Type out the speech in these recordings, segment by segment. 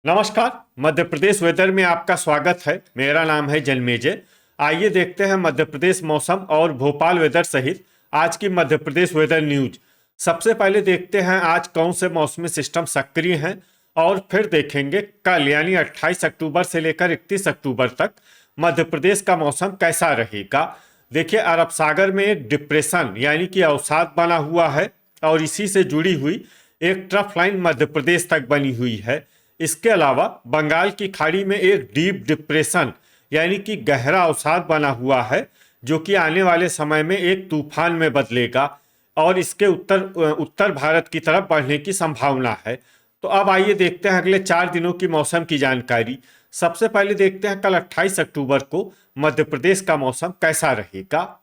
नमस्कार। मध्य प्रदेश वेदर में आपका स्वागत है। मेरा नाम है जन्मेजय। आइए देखते हैं मध्य प्रदेश मौसम और भोपाल वेदर सहित आज की मध्य प्रदेश वेदर न्यूज। सबसे पहले देखते हैं आज कौन से मौसमी सिस्टम सक्रिय हैं और फिर देखेंगे कल यानी 28 अक्टूबर से लेकर 31 अक्टूबर तक मध्य प्रदेश का मौसम कैसा रहेगा। देखिए, अरब सागर में एक डिप्रेशन यानी कि अवसाद बना हुआ है और इसी से जुड़ी हुई एक ट्रफ लाइन मध्य प्रदेश तक बनी हुई है। इसके अलावा बंगाल की खाड़ी में एक डीप डिप्रेशन यानी कि गहरा अवसाद बना हुआ है जो कि आने वाले समय में एक तूफान में बदलेगा और इसके उत्तर भारत की तरफ बढ़ने की संभावना है। तो अब आइए देखते हैं अगले 4 दिनों की मौसम की जानकारी। सबसे पहले देखते हैं कल 28 अक्टूबर को मध्य प्रदेश का मौसम कैसा रहेगा।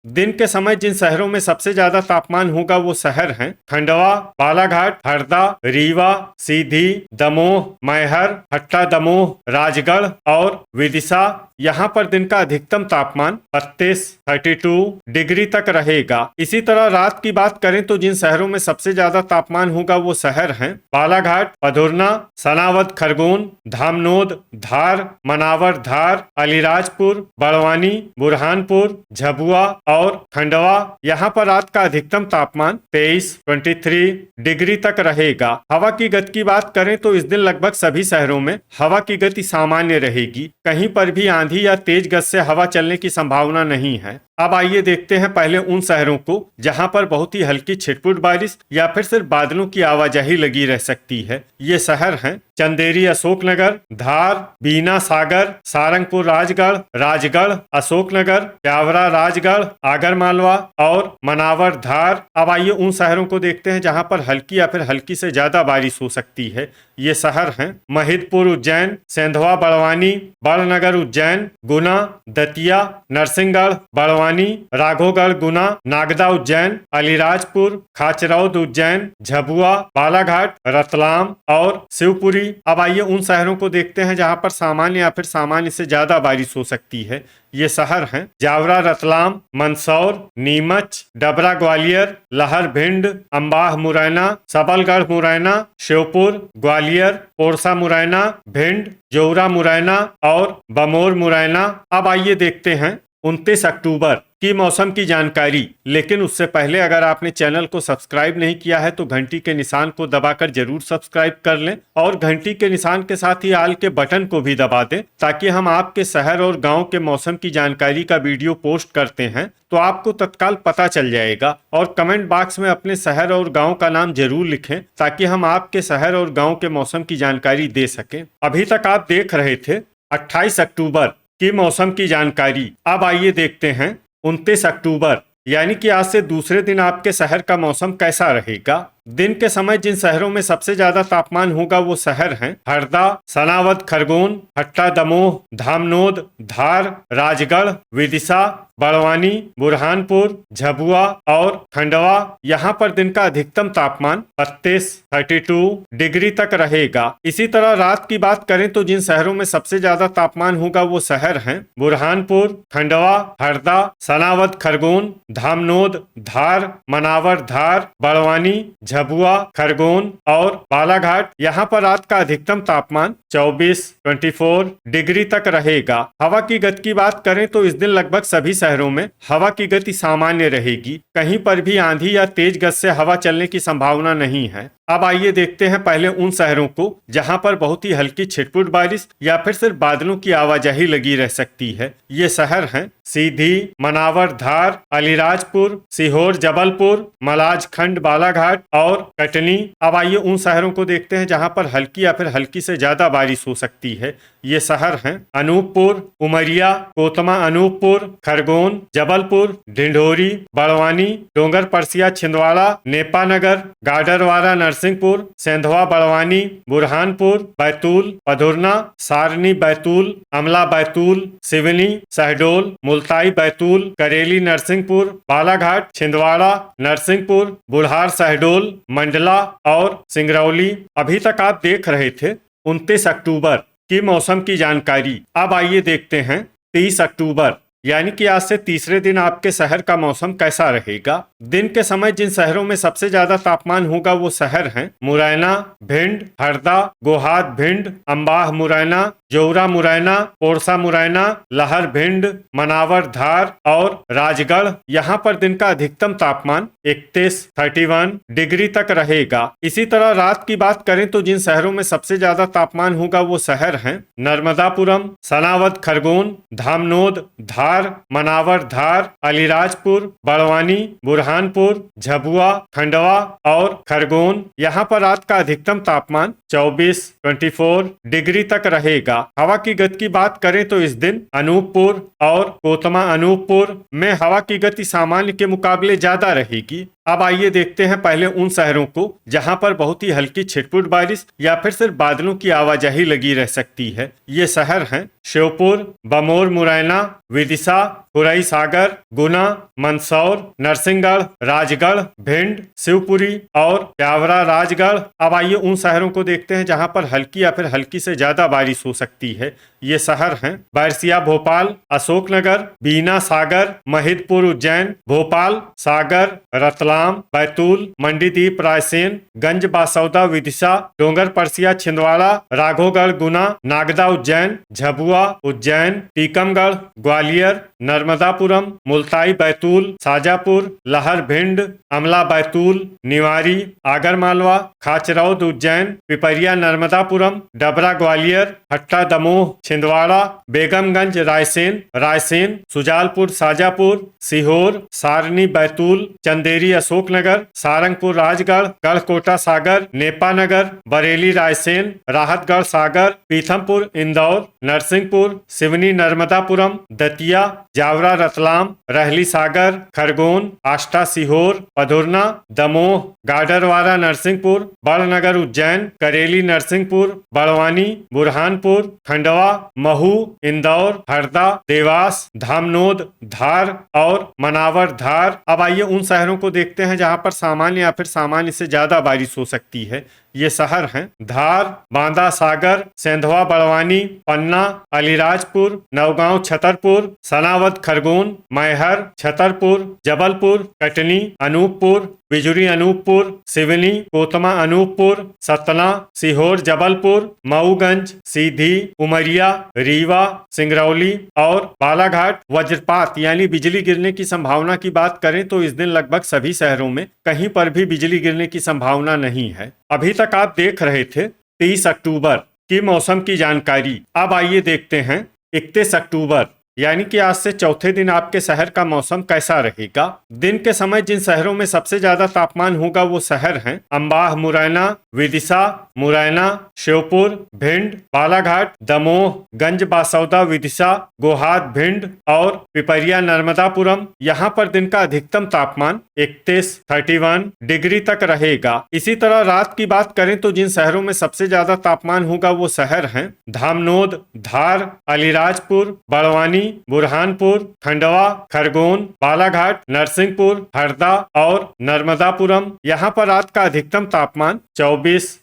दिन के समय जिन शहरों में सबसे ज्यादा तापमान होगा वो शहर हैं खंडवा, बालाघाट, हरदा, रीवा, सीधी, दमोह, मैहर, हट्टा दमोह, राजगढ़ और विदिशा। यहाँ पर दिन का अधिकतम तापमान 32 डिग्री तक रहेगा। इसी तरह रात की बात करें तो जिन शहरों में सबसे ज्यादा तापमान होगा वो शहर हैं बालाघाट, पधुरना, सनावद खरगोन, धामनोद, धार, मनावर धार, अलीराजपुर, बड़वानी, बुरहानपुर, झबुआ और खंडवा। यहाँ पर रात का अधिकतम तापमान 23 डिग्री तक रहेगा। हवा की गति की बात करें तो इस दिन लगभग सभी शहरों में हवा की गति सामान्य रहेगी। कहीं पर भी आंधी या तेज गति से हवा चलने की संभावना नहीं है। अब आइए देखते हैं पहले उन शहरों को जहां पर बहुत ही हल्की छिटपुट बारिश या फिर सिर्फ बादलों की आवाजाही लगी रह सकती है। ये शहर हैं चंदेरी अशोकनगर, धार, बीना सागर, सारंगपुर राजगढ़, राजगढ़ अशोकनगर, प्यावरा राजगढ़, आगरमालवा और मनावर धार। अब आइए उन शहरों को देखते हैं जहां पर हल्की या फिर हल्की से ज्यादा बारिश हो सकती है। ये शहर हैं महिदपुर उज्जैन, सेंधवा बड़वानी, बड़नगर उज्जैन, गुना, दतिया, नरसिंहगढ़ बड़वानी, राघोगढ़ गुना, नागदा उज्जैन, अलीराजपुर, खाचरौद उज्जैन, झबुआ, बालाघाट, रतलाम और शिवपुरी। अब आइए उन शहरों को देखते हैं जहां पर सामान्य या फिर सामान्य से ज्यादा बारिश हो सकती है। ये शहर हैं जावरा रतलाम, मंदसौर, नीमच, डबरा ग्वालियर, लहर भिंड, अम्बाह मुरैना, सबलगढ़ मुरैना, श्योपुर ग्वालियर, पोरसा मुरैना, भिंड, जौरा मुरैना और बमोर मुरैना। अब आइए देखते हैं 29 अक्टूबर की मौसम की जानकारी। लेकिन उससे पहले अगर आपने चैनल को सब्सक्राइब नहीं किया है तो घंटी के निशान को दबाकर जरूर सब्सक्राइब कर लें और घंटी के निशान के साथ ही आल के बटन को भी दबा दें ताकि हम आपके शहर और गांव के मौसम की जानकारी का वीडियो पोस्ट करते हैं तो आपको तत्काल पता चल जाएगा। और कमेंट बॉक्स में अपने शहर और गाँव का नाम जरूर लिखें ताकि हम आपके शहर और गाँव के मौसम की जानकारी दे सकें। अभी तक आप देख रहे थे 28 अक्टूबर की मौसम की जानकारी। अब आइए देखते हैं 29 अक्टूबर यानी कि आज से दूसरे दिन आपके शहर का मौसम कैसा रहेगा। दिन के समय जिन शहरों में सबसे ज्यादा तापमान होगा वो शहर हैं हरदा, सनावद खरगोन, हट्टा दमोह, धामनोद, धार, राजगढ़, विदिशा, बड़वानी, बुरहानपुर, झबुआ और खंडवा। यहाँ पर दिन का अधिकतम तापमान 32 डिग्री तक रहेगा। इसी तरह रात की बात करें तो जिन शहरों में सबसे ज्यादा तापमान होगा वो शहर हैं बुरहानपुर, खंडवा, हरदा, सनावद खरगोन, धामनोद, धार, मनावर धार, बड़वानी, झबुआ, खरगोन और बालाघाट। यहाँ पर रात का अधिकतम तापमान 24 डिग्री तक रहेगा। हवा की गति की बात करें तो इस दिन लगभग सभी शहरों में हवा की गति सामान्य रहेगी। कहीं पर भी आंधी या तेज गति से हवा चलने की संभावना नहीं है। अब आइए देखते हैं पहले उन शहरों को जहां पर बहुत ही हल्की छिटपुट बारिश या फिर सिर्फ बादलों की आवाजाही लगी रह सकती है। ये शहर हैं सीधी, मनावर धार, अलीराजपुर, सीहोर जबलपुर, मलाजखंड बालाघाट और कटनी। अब आइए उन शहरों को देखते हैं जहां पर हल्की या फिर हल्की से ज्यादा बारिश हो सकती है। ये शहर हैं अनूपपुर, उमरिया, कोतमा अनूपपुर, खरगोन, जबलपुर, ढिंढोरी, बड़वानी, डोंगर परसिया छिंदवाड़ा, नेपानगर, गाडरवारा नरसिंहपुर, सेंधवा बड़वानी, बुरहानपुर, बैतूल, पधुरना, सारनी बैतूल, अमला बैतूल, सिवनी, शहडोल, मुल्ताई बैतूल, करेली नरसिंहपुर, बालाघाट, छिंदवाड़ा, नरसिंहपुर, बुढ़ार शहडोल, मंडला और सिंगरौली। अभी तक आप देख रहे थे 29 अक्टूबर की मौसम की जानकारी। अब आइए देखते हैं 30 अक्टूबर यानी कि आज से तीसरे दिन आपके शहर का मौसम कैसा रहेगा। दिन के समय जिन शहरों में सबसे ज्यादा तापमान होगा वो शहर हैं मुरैना, भिंड, हरदा, गोहाद भिंड, अंबाह मुरैना, जौरा मुरैना, पोरसा मुरैना, लहर भिंड, मनावर धार और राजगढ़। यहाँ पर दिन का अधिकतम तापमान 31 डिग्री तक रहेगा। इसी तरह रात की बात करें तो जिन शहरों में सबसे ज्यादा तापमान होगा वो शहर हैं नर्मदापुरम, सनावद खरगोन, धामनोद धार, मनावर धार, अलीराजपुर, बड़वानी, बुरहानपुर, झबुआ, खंडवा और खरगोन। यहाँ पर रात का अधिकतम तापमान 24 डिग्री तक रहेगा। हवा की गति की बात करें तो इस दिन अनूपपुर और कोतमा अनूपपुर में हवा की गति सामान्य के मुकाबले ज्यादा रहेगी। अब आइए देखते हैं पहले उन शहरों को जहां पर बहुत ही हल्की छिटपुट बारिश या फिर सिर्फ बादलों की आवाजाही लगी रह सकती है। ये शहर हैं श्योपुर, बमोर मुरैना, विदिशा, खुरई सागर, गुना, मंदसौर, नरसिंहगढ़, राजगढ़, भिंड, शिवपुरी और प्यावरा राजगढ़। अब आइए उन शहरों को देखते हैं जहां पर हल्की या फिर हल्की से ज्यादा बारिश हो सकती है। ये शहर हैं बैरसिया भोपाल, अशोकनगर, बीना सागर, महिदपुर उज्जैन, भोपाल सागर, रतलाम, बैतूल, मंडीदीप रायसेन, गंज बासौदा विदिशा, डोंगर परसिया छिंदवाड़ा, राघोगढ़ गुना, नागदा उज्जैन, झबुआ उज्जैन, टीकमगढ़ ग्वालियर, नर्मदापुरम, मुल्ताई बैतूल, शाजापुर, लहर भिंड, अमला बैतूल, निवारी, आगरमालवा, खाचरौद उज्जैन, पिपरिया नर्मदापुरम, डबरा ग्वालियर, हट्टा दमोह छिंदवाड़ा, बेगमगंज रायसेन, रायसेन, सुजालपुर शाजापुर, सीहोर, सारनी बैतूल, चंदेरी अशोकनगर, सारंगपुर राजगढ़, गढ़कोटा सागर, नेपानगर, बरेली रायसेन, राहतगढ़ सागर, पीथमपुर इंदौर, नरसिंहपुर, सिवनी नर्मदापुरम, दतिया, जावरा रतलाम, रहली सागर, खरगोन, आष्टा सीहोर, पधुरना, दमोह, गाडरवारा नरसिंहपुर, बड़नगर उज्जैन, करेली नरसिंहपुर, बड़वानी, बुरहानपुर, खंडवा, महू, इंदौर, हरदा, देवास, धामनोद धार और मनावर धार। अब आइए उन शहरों को देखते हैं जहां पर सामान्य या फिर सामान्य से ज्यादा बारिश हो सकती है। ये शहर हैं धार, बांदा सागर, सेंधवा बड़वानी, पन्ना, अलीराजपुर, नवगांव छतरपुर, सनावद खरगोन, मैहर, छतरपुर, जबलपुर, कटनी, अनूपपुर, बिजुरी अनूपपुर, सिवनी, कोतमा अनूपपुर, सतना, सीहोर जबलपुर, मऊगंज, सीधी, उमरिया, रीवा, सिंगरौली और बालाघाट। वज्रपात यानी बिजली गिरने की संभावना की बात करें तो इस दिन लगभग सभी शहरों में कहीं पर भी बिजली गिरने की संभावना नहीं है। अभी तक आप देख रहे थे 30 अक्टूबर की मौसम की जानकारी। अब आइए देखते हैं 31 अक्टूबर यानी कि आज से चौथे दिन आपके शहर का मौसम कैसा रहेगा। दिन के समय जिन शहरों में सबसे ज्यादा तापमान होगा वो शहर हैं अंबाह मुरैना, विदिशा मुरैना, श्योपुर, भिंड, बालाघाट, दमोह, गंज बासौदा विदिशा, गोहाद भिंड और पिपरिया नर्मदापुरम। यहाँ पर दिन का अधिकतम तापमान 31 डिग्री तक रहेगा। इसी तरह रात की बात करें तो जिन शहरों में सबसे ज्यादा तापमान होगा वो शहर हैं धामनोद, धार, अलीराजपुर, बड़वानी, बुरहानपुर, खंडवा, खरगोन, बालाघाट, नरसिंहपुर, हरदा और नर्मदापुरम। यहाँ पर रात का अधिकतम तापमान 24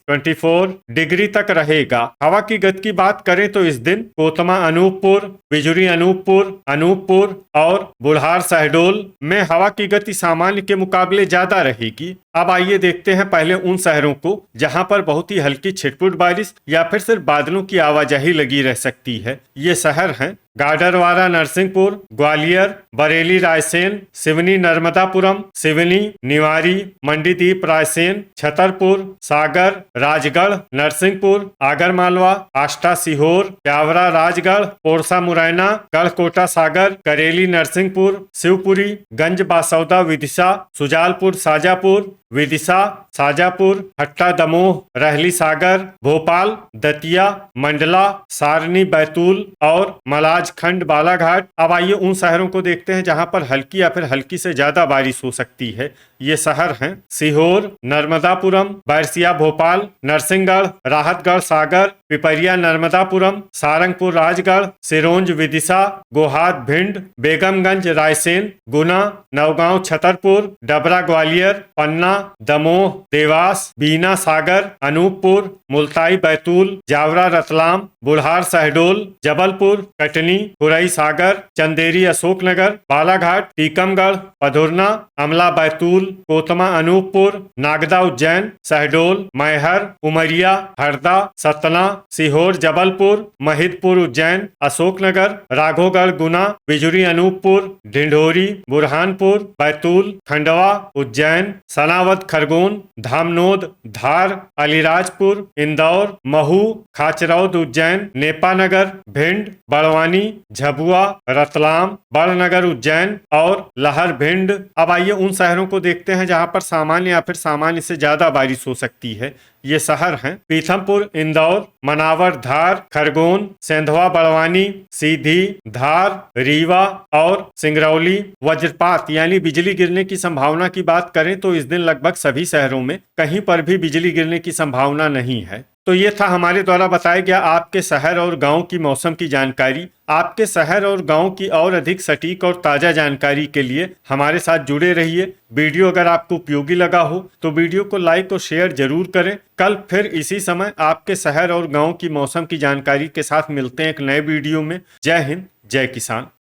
डिग्री तक रहेगा। हवा की गति की बात करें तो इस दिन कोतमा अनूपपुर, बिजुरी अनूपपुर और बुढ़ार शहडोल में हवा की गति सामान्य के मुकाबले ज्यादा रहेगी। अब आइए देखते हैं पहले उन शहरों को जहां पर बहुत ही हल्की छिटपुट बारिश या फिर सिर्फ बादलों की आवाजाही लगी रह सकती है। ये शहर हैं गाडरवारा नरसिंहपुर, ग्वालियर, बरेली रायसेन, सिवनी नर्मदापुरम, सिवनी, निवारी, मंडीदीप रायसेन, छतरपुर, सागर, राजगढ़, नरसिंहपुर, आगरमालवा, आष्टा सीहोर, प्यावरा राजगढ़, पोरसा मुरैना, गढ़कोटा सागर, करेली नरसिंहपुर, शिवपुरी, गंज बासौदा विदिशा, सुजालपुर शाजापुर, विदिशा, शाजापुर, हट्टा दमोह, रहली सागर, भोपाल, दतिया, मंडला, सारनी बैतूल और मलाजखंड बालाघाट। अब आइए उन शहरों को देखते हैं जहां पर हल्की या फिर हल्की से ज्यादा बारिश हो सकती है। ये शहर हैं सीहोर, नर्मदापुरम, बैरसिया भोपाल, नरसिंहगढ़, राहतगढ़ सागर, पिपरिया नर्मदापुरम, सारंगपुर राजगढ़, सिरोंज विदिशा, गोहाद भिंड, बेगमगंज रायसेन, गुना, नवगांव छतरपुर, डबरा ग्वालियर, पन्ना, दमोह, देवास, बीना, सागर, अनूपपुर, मुल्ताई, बैतूल, जावरा, रतलाम, बुढ़ार, शहडोल, जबलपुर, कटनी, खुरई, सागर, चंदेरी, अशोकनगर, बालाघाट, टीकमगढ़, पधुरना, अमला, बैतूल, कोतमा, अनूपपुर, नागदा, उज्जैन, शहडोल, मैहर, उमरिया, हरदा, सतना, सीहोर, जबलपुर, महिदपुर, उज्जैन, अशोकनगर, राघोगढ़, गुना, बिजुरी, अनूपपुर, ढिंढोरी, बुरहानपुर, बैतूल, खंडवा, उज्जैन, सनावद, खरगोन, धामनोद, धार, अलीराजपुर, इंदौर, महू, खाचरौद, उज्जैन, नेपानगर, भिंड, बड़वानी, झबुआ, रतलाम, बड़नगर, उज्जैन और लहर, भिंड। अब आइए उन शहरों को देखते हैं जहां पर सामान्य या फिर सामान्य से ज्यादा बारिश हो सकती है। ये शहर हैं पीथमपुर, इंदौर, मनावर, धार, खरगोन, सेंधवा, बड़वानी, सीधी, धार, रीवा और सिंगरौली। वज्रपात यानी बिजली गिरने की संभावना की बात करें तो इस दिन लगभग सभी शहरों में कहीं पर भी बिजली गिरने की संभावना नहीं है। तो ये था हमारे द्वारा बताया गया आपके शहर और गांव की मौसम की जानकारी। आपके शहर और गांव की और अधिक सटीक और ताजा जानकारी के लिए हमारे साथ जुड़े रहिए। वीडियो अगर आपको उपयोगी लगा हो तो वीडियो को लाइक और शेयर जरूर करें। कल फिर इसी समय आपके शहर और गांव की मौसम की जानकारी के साथ मिलते हैं एक नए वीडियो में। जय हिंद, जय किसान।